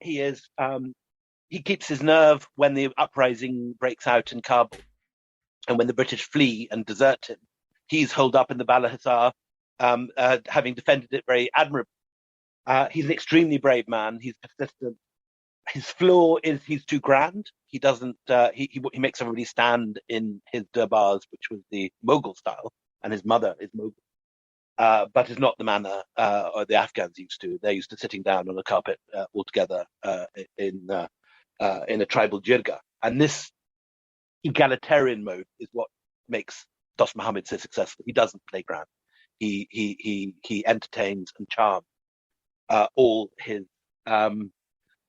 He keeps his nerve when the uprising breaks out in Kabul, and when the British flee and desert him. He's holed up in the Bala Hissar, having defended it very admirably. He's an extremely brave man. He's persistent. His flaw is he's too grand. He doesn't. He makes everybody stand in his durbars, which was the Mughal style, and his mother is Mughal. But is not the manner the Afghans used to. They're used to sitting down on a carpet all together in a tribal jirga. And this egalitarian mode is what makes Dost Muhammad so successful. He doesn't play grand. He entertains and charms all his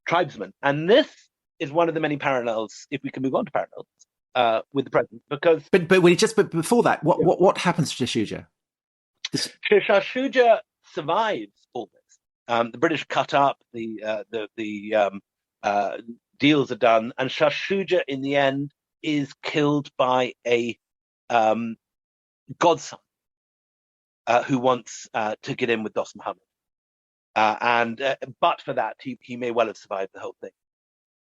tribesmen. And this is one of the many parallels, if we can move on to parallels, with the present. Because but before that, what happens to Shuja? Shah Shuja survives all this. The British cut up, the deals are done, and Shah Shuja in the end is killed by a godson who wants to get in with Dost Muhammad. But for that, he may well have survived the whole thing.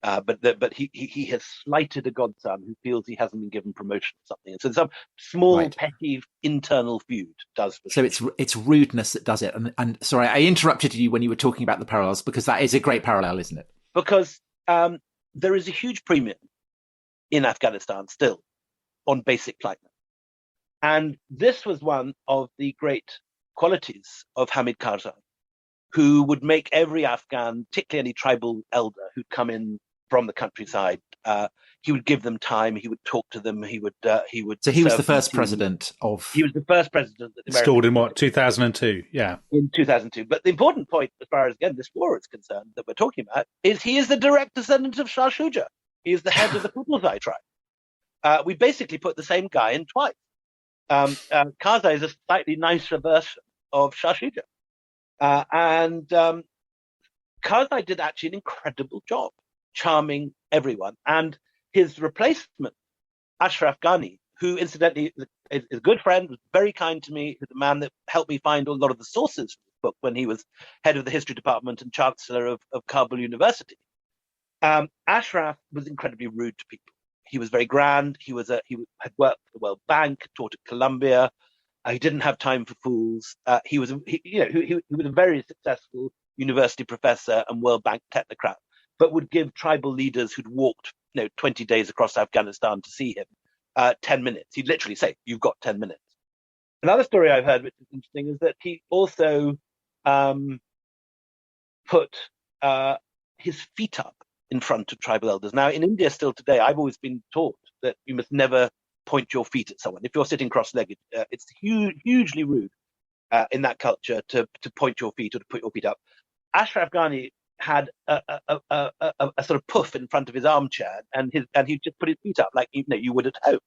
But he has slighted a godson who feels he hasn't been given promotion or something. And so some small petty internal feud does. So it's rudeness that does it. And sorry, I interrupted you when you were talking about the parallels, because that is a great parallel, isn't it? Because there is a huge premium in Afghanistan still on basic politeness. And this was one of the great qualities of Hamid Karzai, who would make every Afghan, particularly any tribal elder who'd come in from the countryside, he would give them time. He would talk to them. He would. So he was the first president of. He was the first president. Installed in what, 2002? Yeah, in 2002. But the important point, as far as again this war is concerned, that we're talking about, is he is the direct descendant of Shah Shuja. He is the head of the Kutlazai tribe. We basically put the same guy in twice. Karzai is a slightly nicer version of Shah Shuja. And Karzai did actually an incredible job charming everyone. And his replacement, Ashraf Ghani, who incidentally is a good friend, was very kind to me, is the man that helped me find a lot of the sources for the book when he was head of the history department and chancellor of Kabul University. Ashraf was incredibly rude to people. He was very grand. He had worked for the World Bank, taught at Columbia. He didn't have time for fools. He was a very successful university professor and World Bank technocrat, but would give tribal leaders who'd walked 20 days across Afghanistan to see him 10 minutes. He'd literally say, "You've got 10 minutes." Another story I've heard, which is interesting, is that he also put his feet up in front of tribal elders. Now, in India still today, I've always been taught that you must never point your feet at someone. If you're sitting cross-legged, it's hugely rude in that culture to point your feet or to put your feet up. Ashraf Ghani had a sort of puff in front of his armchair, and he just put his feet up like you would at home.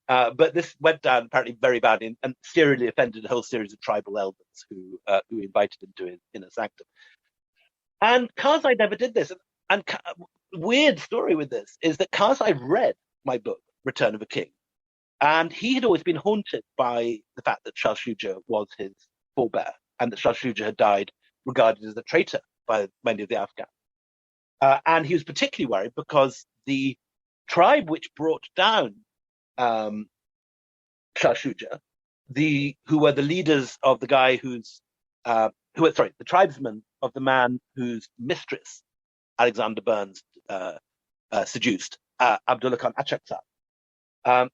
But this went down apparently very badly and serially offended a whole series of tribal elders who invited him to his inner sanctum. And Karzai never did this. And weird story with this is that Karzai read my book, Return of a King. And he had always been haunted by the fact that Shah Shuja was his forebear and that Shah Shuja had died regarded as a traitor by many of the Afghans. And he was particularly worried because the tribe which brought down Shah Shuja, who were the leaders of the guy the tribesmen of the man whose mistress Alexander Burns seduced, Abdullah Khan Achakzai,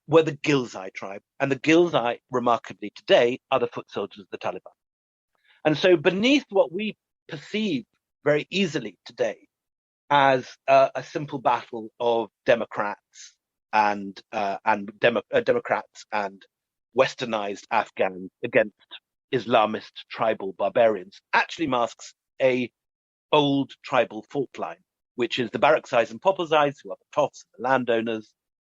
were the Ghilzai tribe. And the Ghilzai, remarkably today, are the foot soldiers of the Taliban. And so beneath what we perceive very easily today as a simple battle of Democrats and Democrats and westernized Afghans against Islamist tribal barbarians, actually masks a old tribal fault line, which is the Baraksais and Popalzais, who are the toffs and the landowners,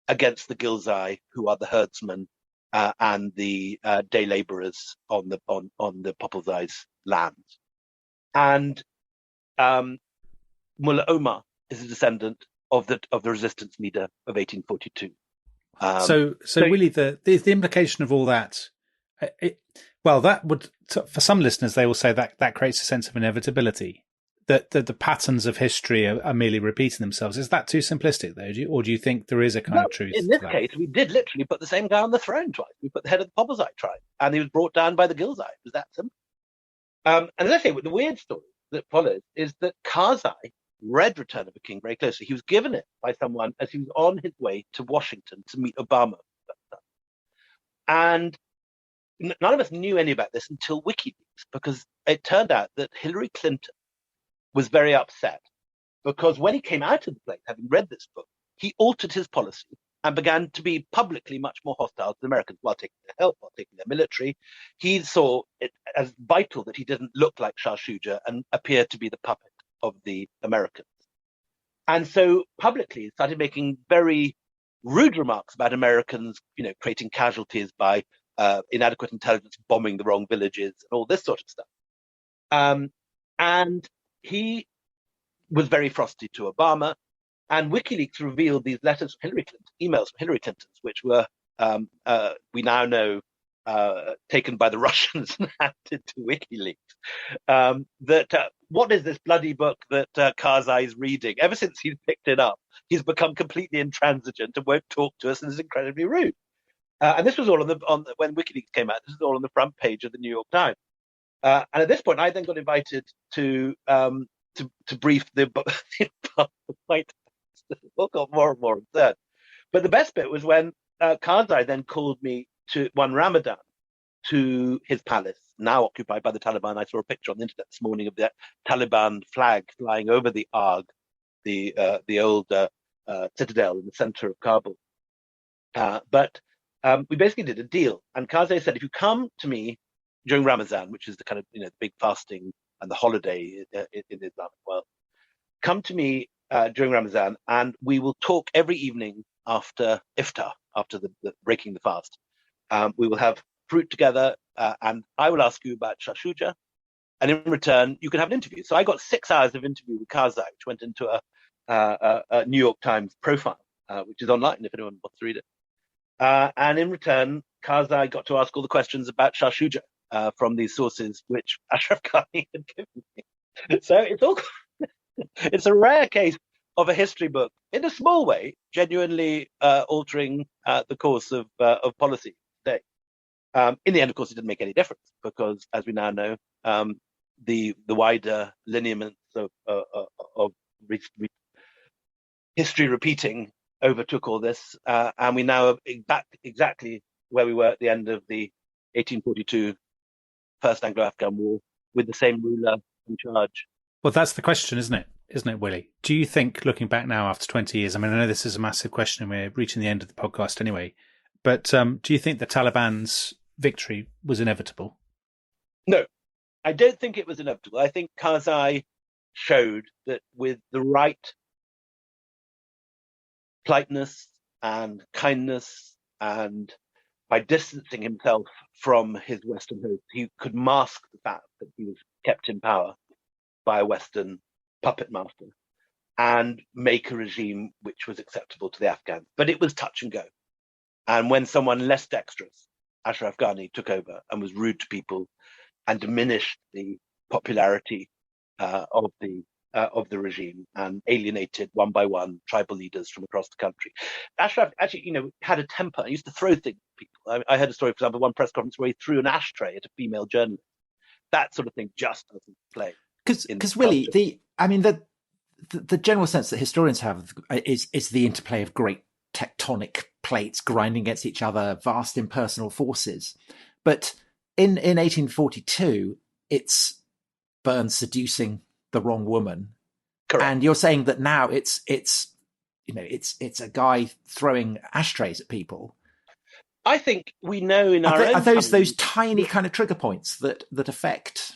against the Ghilzai, who are the herdsmen and the day laborers on the Popalzais' lands. And Mullah Omar is a descendant of the resistance leader of 1842. So Willie, the implication of all that, that would, for some listeners, they will say that creates a sense of inevitability. that the patterns of history are merely repeating themselves. Is that too simplistic, though? Do you think there is a kind of truth? In this to that? case, we did literally put the same guy on the throne twice. We put the head of the Poppelsite tribe, and he was brought down by the Ghilzai. It was that simple. And as I say, the weird story that follows is that Karzai read Return of the King very closely. He was given it by someone as he was on his way to Washington to meet Obama. And none of us knew any about this until WikiLeaks, because it turned out that Hillary Clinton was very upset because when he came out of the plane, having read this book, he altered his policy and began to be publicly much more hostile to the Americans while taking their help, while taking their military. He saw it as vital that he didn't look like Shah Shuja and appear to be the puppet of the Americans. And so publicly he started making very rude remarks about Americans, creating casualties by inadequate intelligence, bombing the wrong villages, and all this sort of stuff. And he was very frosty to Obama. And WikiLeaks revealed these letters from Hillary Clinton, emails from Hillary Clinton's, which were, we now know, taken by the Russians and handed to WikiLeaks. What is this bloody book that Karzai is reading? Ever since he's picked it up, he's become completely intransigent and won't talk to us and is incredibly rude. And this was all when WikiLeaks came out. This is all on the front page of the New York Times. And at this point, I then got invited to brief the White. It all got more and more absurd. But the best bit was when Karzai then called me to one Ramadan to his palace, now occupied by the Taliban. I saw a picture on the internet this morning of the Taliban flag flying over the Arg, the old citadel in the center of Kabul. But we basically did a deal. And Karzai said, if you come to me during Ramadan, which is the kind of the big fasting and the holiday in the Islamic world, come to me during Ramadan, and we will talk every evening after iftar, after the breaking the fast. We will have fruit together, and I will ask you about Shah Shuja, and in return, you can have an interview. So I got 6 hours of interview with Karzai, which went into a New York Times profile, which is online if anyone wants to read it. And in return, Karzai got to ask all the questions about Shah Shuja from these sources which Ashraf Ghani had given me. So it's a rare case of a history book, in a small way, genuinely altering the course of policy today. In the end, of course, it didn't make any difference because, as we now know, the wider lineaments of history repeating overtook all this, and we now are back exactly where we were at the end of the 1842 First Anglo-Afghan War, with the same ruler in charge. Well, that's the question, isn't it, Willie? Do you think, looking back now after 20 years, I mean, I know this is a massive question and we're reaching the end of the podcast anyway, but do you think the Taliban's victory was inevitable? No, I don't think it was inevitable. I think Karzai showed that with the right politeness and kindness, and by distancing himself from his Western host, he could mask the fact that he was kept in power by a Western puppet master and make a regime which was acceptable to the Afghans. But it was touch and go. And when someone less dexterous, Ashraf Ghani, took over and was rude to people and diminished the popularity of the regime and alienated one by one tribal leaders from across the country. Ashraf actually, had a temper. He used to throw things at people. I heard a story, for example, one press conference where he threw an ashtray at a female journalist. That sort of thing just doesn't play. Because Willie, the general sense that historians have is the interplay of great tectonic plates grinding against each other, vast impersonal forces. But in 1842, it's Burns seducing the wrong woman. Correct. And you're saying that now it's a guy throwing ashtrays at people. I think we know are those tiny kind of trigger points that affect.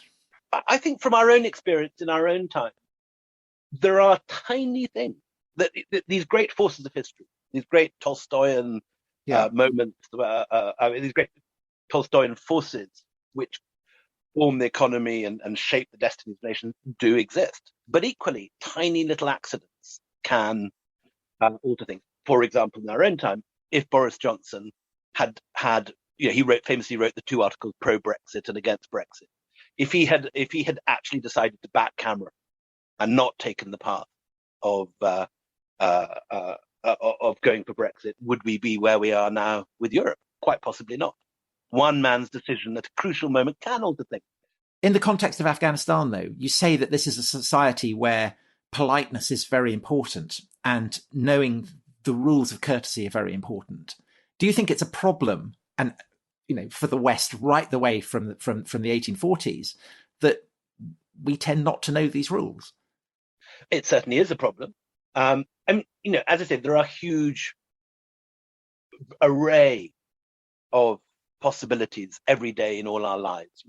I think from our own experience in our own time, there are tiny things that these great forces of history, these great Tolstoyan moments, these great Tolstoyan forces which form the economy and shape the destinies of nations do exist. But equally, tiny little accidents can alter things. For example, in our own time, if Boris Johnson had he famously wrote the 2 articles pro-Brexit and against Brexit. If he had actually decided to back Cameron and not taken the path of going for Brexit, would we be where we are now with Europe? Quite possibly not. One man's decision at a crucial moment can alter things. In the context of Afghanistan, though, you say that this is a society where politeness is very important and knowing the rules of courtesy are very important. Do you think it's a problem, and for the West right the way from the 1840s, that we tend not to know these rules? It certainly is a problem. And as I said, there are a huge array of possibilities every day in all our lives.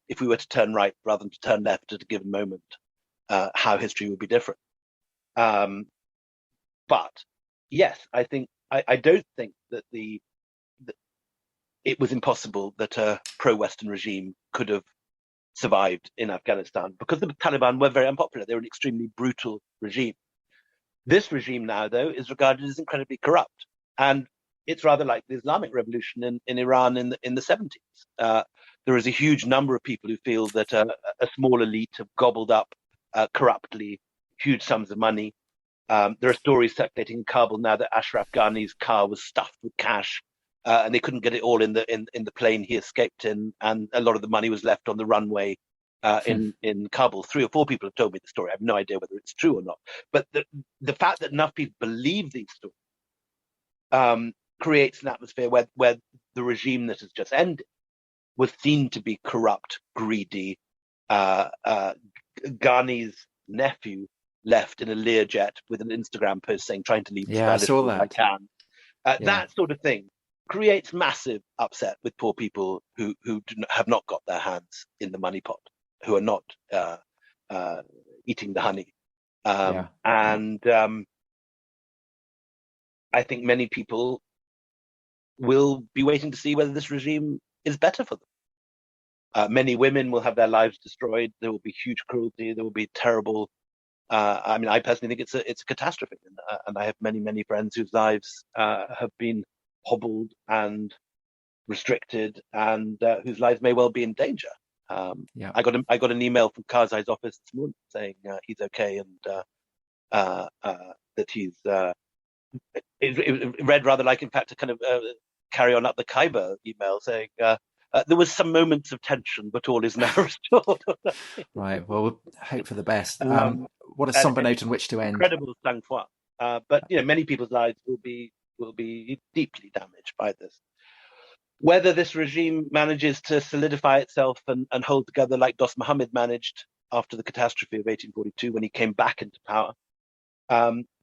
If we were to turn right rather than to turn left at a given moment, how history would be different. But yes, I don't think that it was impossible that a pro-Western regime could have survived in Afghanistan, because the Taliban were very unpopular. They were an extremely brutal regime. This regime now, though, is regarded as incredibly corrupt, and it's rather like the Islamic Revolution in Iran in the 70s. There is a huge number of people who feel that a small elite have gobbled up corruptly huge sums of money. There are stories circulating in Kabul now that Ashraf Ghani's car was stuffed with cash, and they couldn't get it all in the plane he escaped in, and a lot of the money was left on the runway in Kabul. 3 or 4 people have told me the story. I have no idea whether it's true or not. But the fact that enough people believe these stories creates an atmosphere where the regime that has just ended was seen to be corrupt, greedy. Ghani's nephew left in a Learjet with an Instagram post saying, trying to leave the I saw that. I can. That sort of thing creates massive upset with poor people who have not got their hands in the money pot, who are not eating the honey. And I think many people will be waiting to see whether this regime is better for them. Many women will have their lives destroyed. There will be huge cruelty. There will be terrible. I personally think it's a catastrophe, and I have many friends whose lives have been hobbled and restricted, and whose lives may well be in danger. I got an email from Karzai's office this morning saying he's okay, and that he's. It read rather like, in fact, a kind of carry on up the Khyber email saying. There was some moments of tension, but all is now restored. Right. Well, we'll hope for the best. What a somber note on which to end. Incredible sang-froid. But many people's lives will be deeply damaged by this. Whether this regime manages to solidify itself and hold together like Dost Mohammed managed after the catastrophe of 1842 when he came back into power,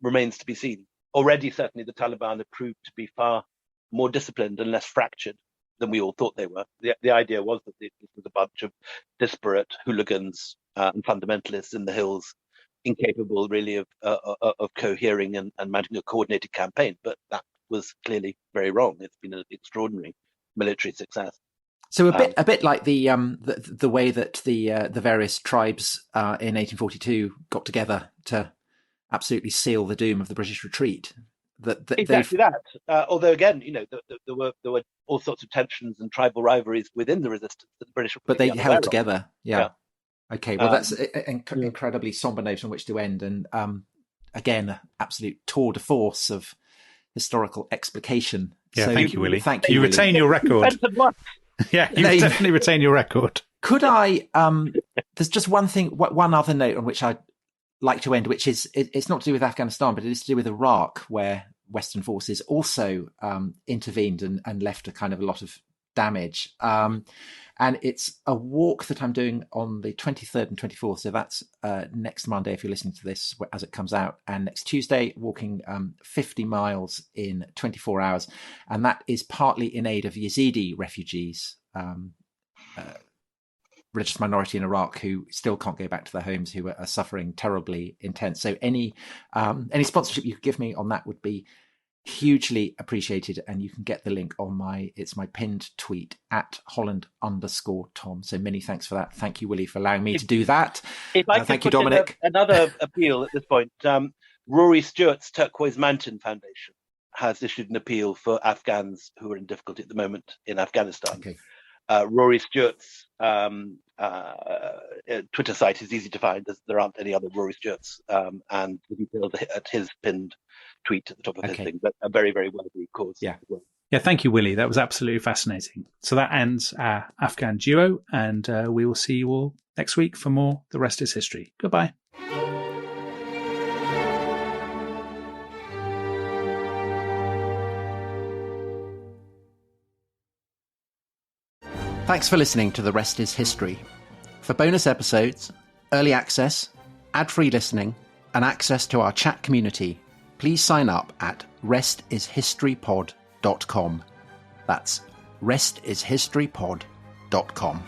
remains to be seen. Already, certainly, the Taliban have proved to be far more disciplined and less fractured than we all thought they were. The idea was that this was a bunch of disparate hooligans and fundamentalists in the hills, incapable really of cohering and managing a coordinated campaign. But that was clearly very wrong. It's been an extraordinary military success. So a bit like the way that the various tribes in 1842 got together to absolutely seal the doom of the British retreat. Exactly that. Although again, there were all sorts of tensions and tribal rivalries within the resistance that the British were but they held together. Yeah. Okay. Well, that's an yeah. incredibly somber note on which to end, and again, an absolute tour de force of historical explication. Yeah. So, thank you, Willie. Thank you. You retain your record. Yeah, you definitely retain your record. Could I? There's just one other note on which I'd like to end, which is it's not to do with Afghanistan, but it is to do with Iraq, where Western forces also intervened and left a lot of damage. And it's a walk that I'm doing on the 23rd and 24th. So that's next Monday, if you're listening to this as it comes out. And next Tuesday, walking 50 miles in 24 hours. And that is partly in aid of Yazidi refugees, religious minority in Iraq who still can't go back to their homes, who are suffering terribly intense. So any sponsorship you could give me on that would be hugely appreciated, and you can get the link on my pinned tweet at Holland_Tom. So many thanks for that. Thank you, Willie, for allowing me to do that. Thank you, Dominic. Another appeal at this point. Rory Stewart's Turquoise Mountain Foundation has issued an appeal for Afghans who are in difficulty at the moment in Afghanistan. Okay. Rory Stewart's Twitter site is easy to find. There aren't any other Rory Stewarts, and the details at his pinned tweet at the top of his thing. But a very, very worthy cause. Yeah. Yeah, thank you, Willie. That was absolutely fascinating. So that ends our Afghan duo, and we will see you all next week for more The Rest is History. Goodbye. Thanks for listening to The Rest is History. For bonus episodes, early access, ad-free listening, and access to our chat community, please sign up at restishistorypod.com. That's restishistorypod.com.